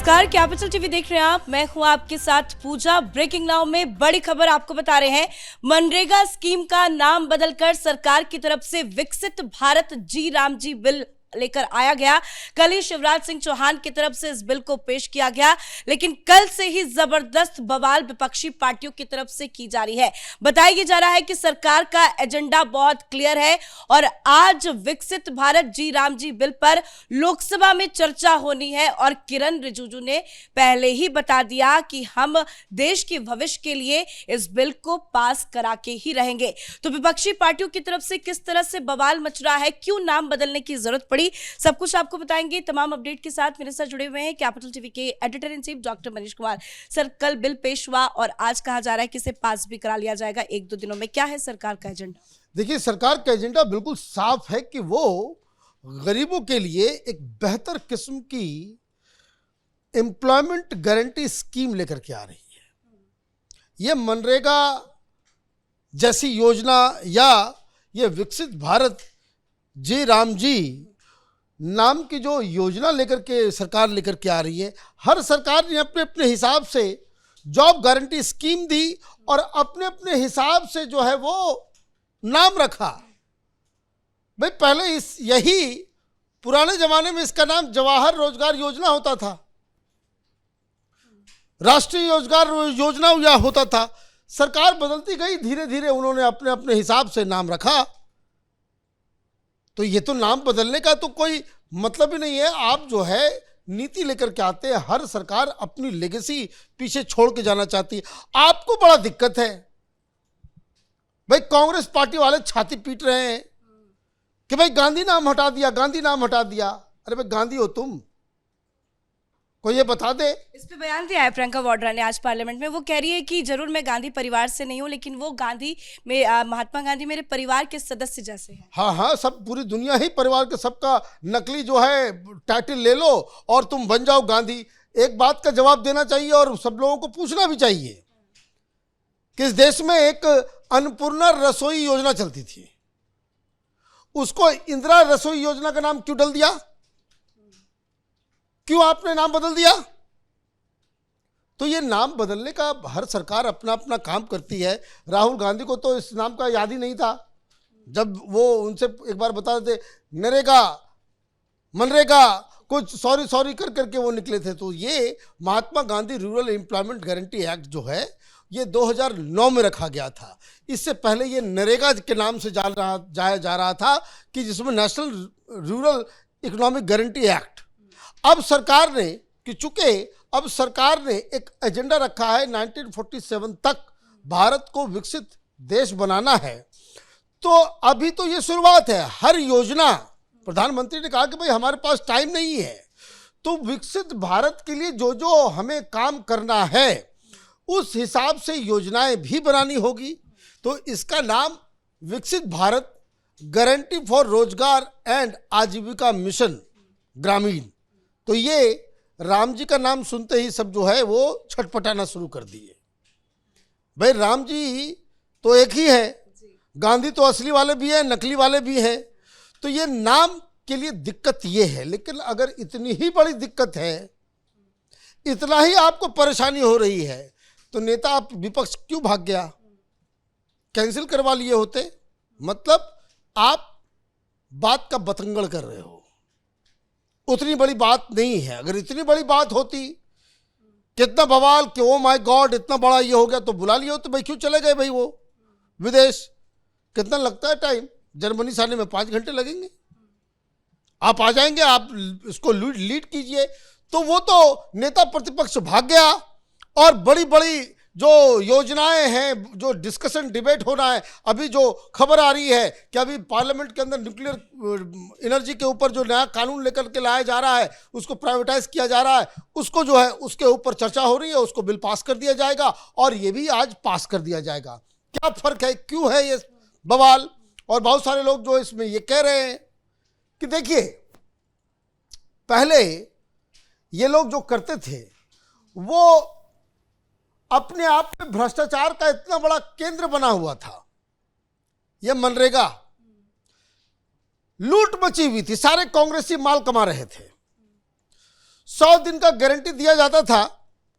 नमस्कार, capital TV देख रहे हैं आप। मैं हूं आपके साथ पूजा। ब्रेकिंग नाउ में बड़ी खबर आपको बता रहे हैं। मनरेगा स्कीम का नाम बदलकर सरकार की तरफ से विकसित भारत जी राम जी बिल लेकर आया गया। कल ही शिवराज सिंह चौहान की तरफ से इस बिल को पेश किया गया, लेकिन कल से ही जबरदस्त बवाल विपक्षी पार्टियों की तरफ से की जा रही है। बताया जा रहा है कि सरकार का एजेंडा बहुत क्लियर है और आज विकसित भारत जी राम जी बिल पर लोकसभा में चर्चा होनी है। और किरण रिजिजू ने पहले ही बता दिया कि हम देश के भविष्य के लिए इस बिल को पास करा के ही रहेंगे। तो विपक्षी पार्टियों की तरफ से किस तरह से बवाल मच रहा है, क्यों नाम बदलने की जरूरत पड़ी, सब कुछ आपको बताएंगे। तमाम अपडेट के साथ मेरे साथ जुड़े हुए हैं कैपिटल टीवी के editor in chief doctor Manish Kumar. Sir, कल बिल पेश हुआ और आज कहा जा रहा है कि इसे पास भी करा लिया जाएगा 1-2 दिनों में। क्या है सरकार का एजेंडा? देखिए, सरकार का एजेंडा बिल्कुल साफ है कि वो गरीबों के लिए एक बेहतर किस्म की एम्प्लॉयमेंट गारंटी स्कीम लेकर के आ रही है। ये मनरेगा जैसी योजना या ये विकसित भारत जी राम जी नाम की जो योजना लेकर के सरकार लेकर के आ रही है, हर सरकार ने अपने अपने हिसाब से जॉब गारंटी स्कीम दी और अपने अपने हिसाब से जो है वो नाम रखा। भाई, पहले यही पुराने जमाने में इसका नाम जवाहर रोजगार योजना होता था, राष्ट्रीय रोजगार योजना या होता था। सरकार बदलती गई, धीरे धीरे उन्होंने अपने अपने हिसाब से नाम रखा। तो ये तो नाम बदलने का तो कोई मतलब ही नहीं है। आप जो है नीति लेकर के आते हैं, हर सरकार अपनी लेगेसी पीछे छोड़ के जाना चाहती है। आपको बड़ा दिक्कत है भाई, कांग्रेस पार्टी वाले छाती पीट रहे हैं कि भाई गांधी नाम हटा दिया, गांधी नाम हटा दिया। अरे भाई, गांधी हो तुम? कोई ये बता दे। इस पे बयान दिया है प्रियंका वाड्रा ने आज पार्लियामेंट में। वो कह रही है कि जरूर मैं गांधी परिवार से नहीं हूं, लेकिन वो गांधी में महात्मा गांधी मेरे परिवार के सदस्य जैसे हैं। हाँ, सब पूरी दुनिया ही परिवार के सबका नकली जो है टाइटल ले लो और तुम बन जाओ गांधी। एक बात का जवाब देना चाहिए और सब लोगों को पूछना भी चाहिए कि इस देश में एक अन्नपूर्णा रसोई योजना चलती थी, उसको इंदिरा रसोई योजना का नाम क्यों डाल दिया? क्यों आपने नाम बदल दिया? तो ये नाम बदलने का हर सरकार अपना अपना काम करती है। राहुल गांधी को तो इस नाम का याद ही नहीं था। जब वो उनसे एक बार बता देते नरेगा मनरेगा कुछ सॉरी कर करके वो निकले थे। तो ये Mahatma Gandhi rural employment guarantee act जो है ये 2009 में रखा गया था। इससे पहले ये नरेगा के नाम से जाया जा रहा था कि जिसमें national rural economic guarantee act. अब सरकार ने अब सरकार ने एक एजेंडा रखा है 1947 तक भारत को विकसित देश बनाना है। तो अभी तो ये शुरुआत है। हर योजना, प्रधानमंत्री ने कहा कि भाई हमारे पास टाइम नहीं है, तो विकसित भारत के लिए जो जो हमें काम करना है उस हिसाब से योजनाएं भी बनानी होगी। तो इसका नाम विकसित भारत गारंटी फॉर रोजगार एंड आजीविका मिशन ग्रामीण। तो ये राम जी का नाम सुनते ही सब जो है वो छटपटाना शुरू कर दिए। भाई, राम जी तो एक ही है, गांधी तो असली वाले भी हैं, नकली वाले भी हैं। तो ये नाम के लिए दिक्कत ये है। लेकिन अगर इतनी ही बड़ी दिक्कत है, इतना ही आपको परेशानी हो रही है, तो नेता आप विपक्ष क्यों भाग गया? कैंसिल करवा लिए होते। मतलब आप बात का बतंगड़ कर रहे हो। उतनी बड़ी बात नहीं है। अगर इतनी बड़ी बात होती, कितना बवाल कि ओ माय गॉड इतना बड़ा ये हो गया, तो बुला लिया होते। भाई, क्यों चले गए भाई वो विदेश? कितना लगता है टाइम? जर्मनी से आने में 5 घंटे लगेंगे। आप आ जाएंगे, आप इसको लीड कीजिए। तो वो तो नेता प्रतिपक्ष भाग गया और बड़ी बड़ी जो योजनाएं हैं, जो डिस्कशन डिबेट होना है, अभी जो खबर आ रही है कि अभी पार्लियामेंट के अंदर न्यूक्लियर एनर्जी के ऊपर जो नया कानून लेकर के लाया जा रहा है, उसको प्राइवेटाइज किया जा रहा है, उसको जो है उसके ऊपर चर्चा हो रही है, उसको बिल पास कर दिया जाएगा और ये भी आज पास कर दिया जाएगा। क्या फर्क है? क्यों है ये बवाल? और बहुत सारे लोग जो इसमें ये कह रहे हैं कि देखिए, पहले ये लोग जो करते थे वो अपने आप में भ्रष्टाचार का इतना बड़ा केंद्र बना हुआ था। यह मनरेगा लूट मची हुई थी, सारे कांग्रेसी माल कमा रहे थे। 100 दिन का गारंटी दिया जाता था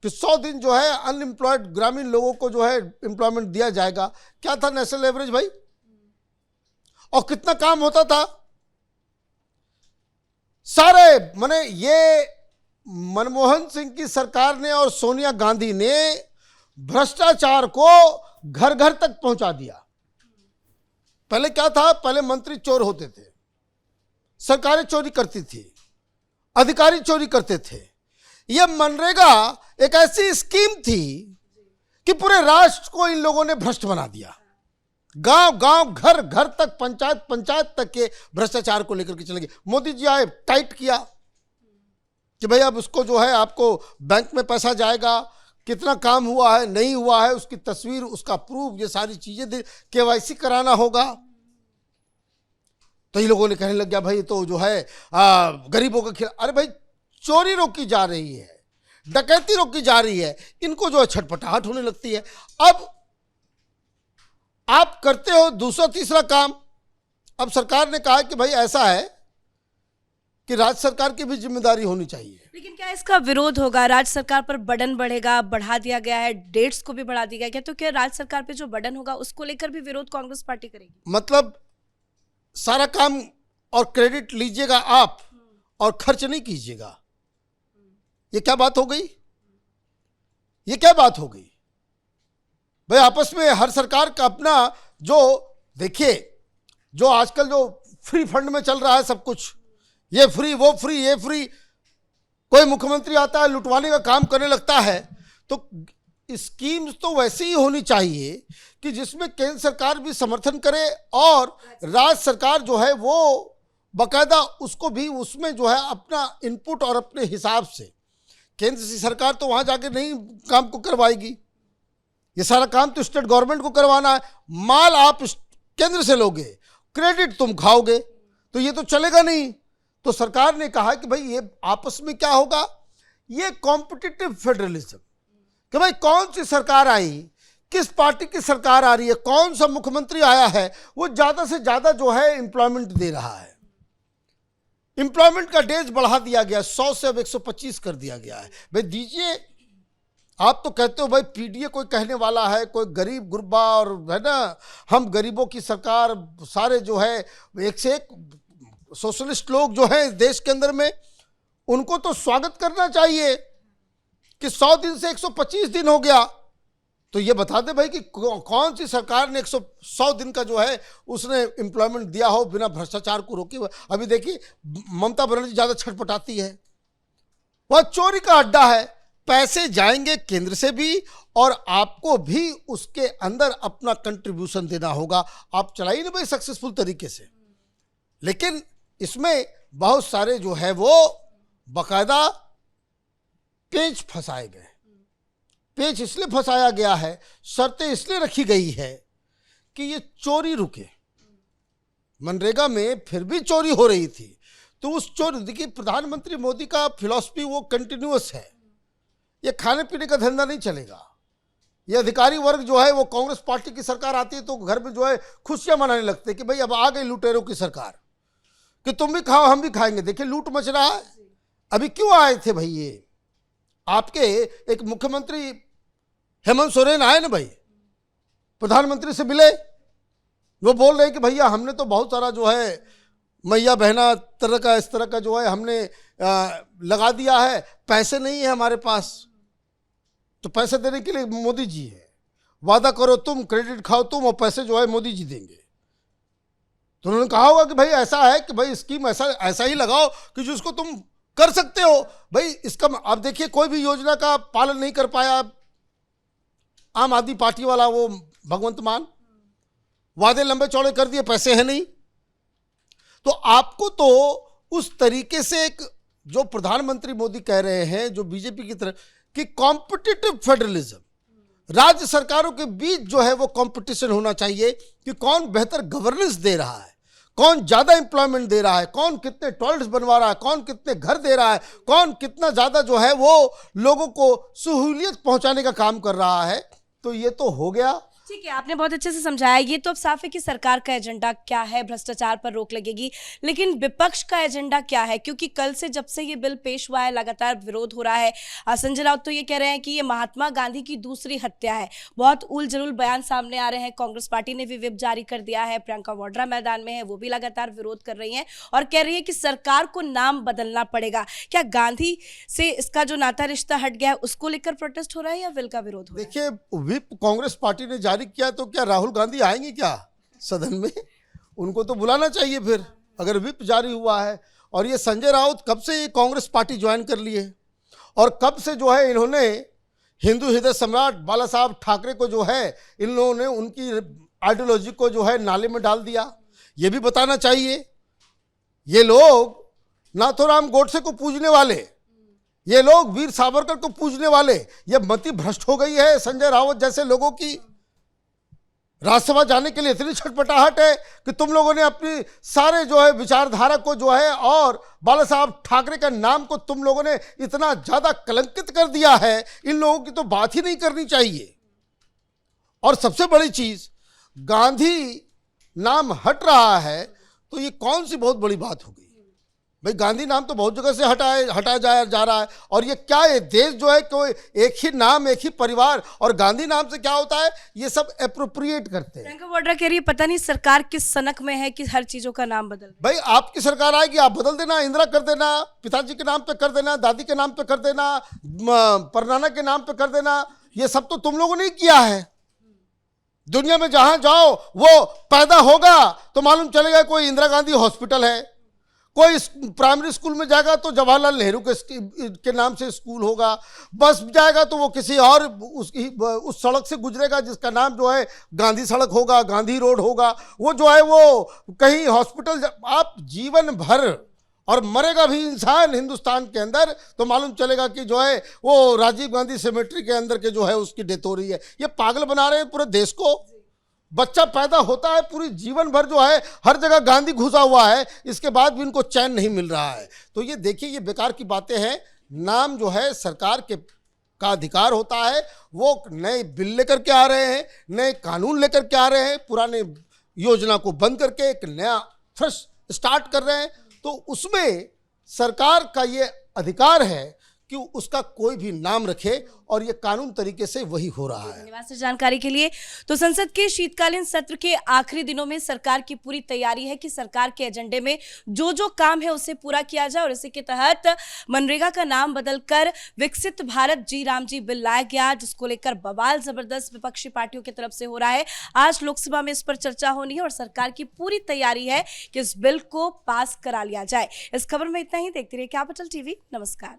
कि 100 दिन जो है अनएम्प्लॉयड ग्रामीण लोगों को जो है एम्प्लॉयमेंट दिया जाएगा। क्या था नेशनल एवरेज भाई? और कितना काम होता था? सारे माने ये मनमोहन सिंह की सरकार ने और सोनिया गांधी ने भ्रष्टाचार को घर घर तक पहुंचा दिया। पहले क्या था? पहले मंत्री चोर होते थे, सरकारें चोरी करती थी, अधिकारी चोरी करते थे। यह मनरेगा एक ऐसी स्कीम थी कि पूरे राष्ट्र को इन लोगों ने भ्रष्ट बना दिया। गांव गांव, घर घर तक, पंचायत पंचायत तक के भ्रष्टाचार को लेकर के चले गए। मोदी जी आए, टाइट किया कि भाई अब उसको जो है आपको बैंक में पैसा जाएगा, कितना काम हुआ है नहीं हुआ है उसकी तस्वीर, उसका प्रूफ, ये सारी चीजें केवाईसी कराना होगा। तो ये लोगों ने कहने लग गया भाई तो जो है गरीबों के खिलाफ। अरे भाई चोरी रोकी जा रही है, डकैती रोकी जा रही है, इनको जो है छटपटाहट होने लगती है। अब आप करते हो दूसरा तीसरा काम। अब सरकार ने कहा कि भाई ऐसा है कि राज्य सरकार की भी जिम्मेदारी होनी चाहिए। लेकिन क्या इसका विरोध होगा? राज्य सरकार पर बर्डन बढ़ेगा, बढ़ा दिया गया है, डेट्स को भी बढ़ा दिया गया है, तो क्या राज्य सरकार पे जो बर्डन होगा उसको लेकर भी विरोध कांग्रेस पार्टी करेगी? मतलब सारा काम और क्रेडिट लीजिएगा आप और खर्च नहीं कीजिएगा, ये क्या बात हो गई? ये क्या बात हो गई भाई? आपस में हर सरकार का अपना जो, देखिए जो आजकल जो फ्री फंड में चल रहा है सब कुछ, ये फ्री वो फ्री ये फ्री, कोई मुख्यमंत्री आता है लुटवाने का काम करने लगता है। तो स्कीम्स तो वैसे ही होनी चाहिए कि जिसमें केंद्र सरकार भी समर्थन करे और राज्य सरकार जो है वो बाकायदा उसको भी उसमें जो है अपना इनपुट और अपने हिसाब से। केंद्र सरकार तो वहां जाके नहीं काम को करवाएगी, ये सारा काम तो स्टेट गवर्नमेंट को करवाना है। माल आप केंद्र से लोगे, क्रेडिट तुम खाओगे, तो ये तो चलेगा नहीं। तो सरकार ने कहा कि भाई ये आपस में क्या होगा, ये कॉम्पिटिटिव फेडरलिज्म, कि भाई कौन सी सरकार आई, किस पार्टी की सरकार आ रही है, कौन सा मुख्यमंत्री आया है, वो ज्यादा से ज्यादा जो है एम्प्लॉयमेंट दे रहा है। एम्प्लॉयमेंट का डेज बढ़ा दिया गया, 100 से अब 125 कर दिया गया है। भाई दीजिए, आप तो कहते हो भाई पीडीए कोई कहने वाला है, कोई गरीब गुरबा और है ना, हम गरीबों की सरकार, सारे जो है एक से एक सोशलिस्ट लोग जो हैं देश के अंदर में, उनको तो स्वागत करना चाहिए कि 100 दिन से 125 दिन हो गया। तो ये बता दे भाई कि कौन सी सरकार ने 100 दिन का जो है उसने एम्प्लॉयमेंट दिया हो बिना भ्रष्टाचार को रोके हुए। अभी देखिए ममता बनर्जी ज्यादा छटपटाती है, वह चोरी का अड्डा है, पैसे जाएंगे केंद्र से भी और आपको भी उसके अंदर अपना कंट्रीब्यूशन देना होगा। आप चलाइए ना भाई सक्सेसफुल तरीके से, लेकिन इसमें बहुत सारे जो है वो बाकायदा पेच फंसाए गए। पेच इसलिए फंसाया गया है, शर्तें इसलिए रखी गई है कि ये चोरी रुके। मनरेगा में फिर भी चोरी हो रही थी, तो उस चोरी, देखिए प्रधानमंत्री मोदी का फिलॉसफी वो कंटिन्यूअस है, ये खाने पीने का धंधा नहीं चलेगा। ये अधिकारी वर्ग जो है वो कांग्रेस पार्टी की सरकार आती है तो घर में जो है खुशियां मनाने लगते हैं कि भाई अब आ गई लुटेरों की सरकार, कि तुम भी खाओ हम भी खाएंगे। देखिए लूट मच रहा है। अभी क्यों आए थे भाई, ये आपके एक मुख्यमंत्री हेमंत सोरेन आए ना भाई, प्रधानमंत्री से मिले, वो बोल रहे हैं कि भैया हमने तो बहुत सारा जो है मैया बहना तरह का इस तरह का जो है हमने लगा दिया है, पैसे नहीं है हमारे पास। तो पैसे देने के लिए मोदी जी है, वादा करो तुम, क्रेडिट खाओ तुम, और पैसे जो है मोदी जी देंगे। तो उन्होंने कहा होगा कि भाई ऐसा है कि भाई स्कीम ऐसा ही लगाओ कि जिसको तुम कर सकते हो। भाई इसका अब देखिए कोई भी योजना का पालन नहीं कर पाया आम आदमी पार्टी वाला वो भगवंत मान, वादे लंबे चौड़े कर दिए, पैसे हैं नहीं। तो आपको तो उस तरीके से एक जो प्रधानमंत्री मोदी कह रहे हैं, जो बीजेपी की तरफ कि कॉम्पिटिटिव फेडरलिज्म, राज्य सरकारों के बीच जो है वो कंपटीशन होना चाहिए कि कौन बेहतर गवर्नेंस दे रहा है, कौन ज्यादा एम्प्लॉयमेंट दे रहा है, कौन कितने टॉयलेट्स बनवा रहा है, कौन कितने घर दे रहा है, कौन कितना ज्यादा जो है वो लोगों को सहूलियत पहुंचाने का काम कर रहा है। तो ये तो हो गया। ठीक है, आपने बहुत अच्छे से समझाया। ये तो अब साफ है कि सरकार का एजेंडा क्या है, भ्रष्टाचार पर रोक लगेगी, लेकिन विपक्ष का एजेंडा क्या है? क्योंकि कल से जब से ये बिल पेश हुआ है लगातार विरोध हो रहा है। संजय राउत तो ये कह रहे हैं कि ये महात्मा गांधी की दूसरी हत्या है। बहुत उल जलूल बयान सामने आ रहे हैं। कांग्रेस पार्टी ने भी व्हिप जारी कर दिया है। प्रियंका वाड्रा मैदान में है, वो भी लगातार विरोध कर रही हैं और कह रही है कि सरकार को नाम बदलना पड़ेगा। क्या गांधी से इसका जो नाता रिश्ता हट गया है उसको लेकर प्रोटेस्ट हो रहा है या बिल का विरोध हो रहा है? देखिए, व्हिप कांग्रेस पार्टी ने जारी किया तो क्या राहुल गांधी आएंगे क्या सदन में? उनको तो बुलाना चाहिए फिर, अगर व्हिप जारी हुआ है। और ये संजय राउत कब से ये कांग्रेस पार्टी ज्वाइन कर ली है और कब से जो है इन्होंने हिंदू हृदय सम्राट बाला साहब ठाकरे को जो है इन लोगों ने उनकी आइडियोलॉजी को जो है नाले में डाल दिया, ये भी बताना चाहिए। ये लोग नाथूराम गोडसे को पूजने वाले, ये लोग वीर सावरकर को पूजने वाले, ये मति भ्रष्ट हो गई है संजय राउत जैसे लोगों की। राज्यसभा जाने के लिए इतनी छटपटाहट है कि तुम लोगों ने अपनी सारे जो है विचारधारा को जो है और बाला साहब ठाकरे का नाम को तुम लोगों ने इतना ज्यादा कलंकित कर दिया है, इन लोगों की तो बात ही नहीं करनी चाहिए। और सबसे बड़ी चीज, गांधी नाम हट रहा है तो ये कौन सी बहुत बड़ी बात हो गई भाई? गांधी नाम तो बहुत जगह से हटाया जा रहा है। और ये क्या है, देश जो है कोई एक ही नाम, एक ही परिवार, और गांधी नाम से क्या होता है, ये सब एप्रोप्रिएट करते हैं। प्रियंका वाड्रा कह रही है पता नहीं सरकार किस सनक में है कि हर चीजों का नाम बदल। भाई आपकी सरकार आएगी, आप बदल देना, इंदिरा कर देना, पिताजी के नाम पे कर देना, दादी के नाम पे कर देना, परनाना के नाम पे कर देना। ये सब तो तुम लोगों ने ही किया है। दुनिया में जहां जाओ वो पैदा होगा तो मालूम चलेगा कोई इंदिरा गांधी हॉस्पिटल है, कोई प्राइमरी स्कूल में जाएगा तो जवाहरलाल नेहरू के नाम से स्कूल होगा, बस जाएगा तो वो किसी और उस सड़क से गुजरेगा जिसका नाम जो है गांधी सड़क होगा, गांधी रोड होगा। वो जो है वो कहीं हॉस्पिटल, आप जीवन भर, और मरेगा भी इंसान हिंदुस्तान के अंदर तो मालूम चलेगा कि जो है वो राजीव गांधी सेमेट्री के अंदर के जो है उसकी डेथ हो रही है। ये पागल बना रहे हैं पूरे देश को। बच्चा पैदा होता है, पूरी जीवन भर जो है हर जगह गांधी घुसा हुआ है, इसके बाद भी इनको चैन नहीं मिल रहा है। तो ये देखिए, ये बेकार की बातें हैं। नाम जो है सरकार के का अधिकार होता है। वो नए बिल लेकर के आ रहे हैं, नए कानून लेकर के आ रहे हैं, पुराने योजना को बंद करके एक नया फ्रेश स्टार्ट कर रहे हैं। तो उसमें सरकार का ये अधिकार है कि उसका कोई भी नाम रखे, और ये कानून तरीके से वही हो रहा है। धन्यवाद सर जानकारी के लिए। तो संसद के शीतकालीन सत्र के आखिरी दिनों में सरकार की पूरी तैयारी है कि सरकार के एजेंडे में जो जो काम है उसे पूरा किया जाए, और इसी के तहत मनरेगा का नाम बदलकर विकसित भारत जी राम जी बिल लाया गया, जिसको लेकर बवाल जबरदस्त विपक्षी पार्टियों की तरफ से हो रहा है। आज लोकसभा में इस पर चर्चा होनी है और सरकार की पूरी तैयारी है कि इस बिल को पास करा लिया जाए। इस खबर में इतना ही। देखते रहिए कैपिटल टीवी। नमस्कार।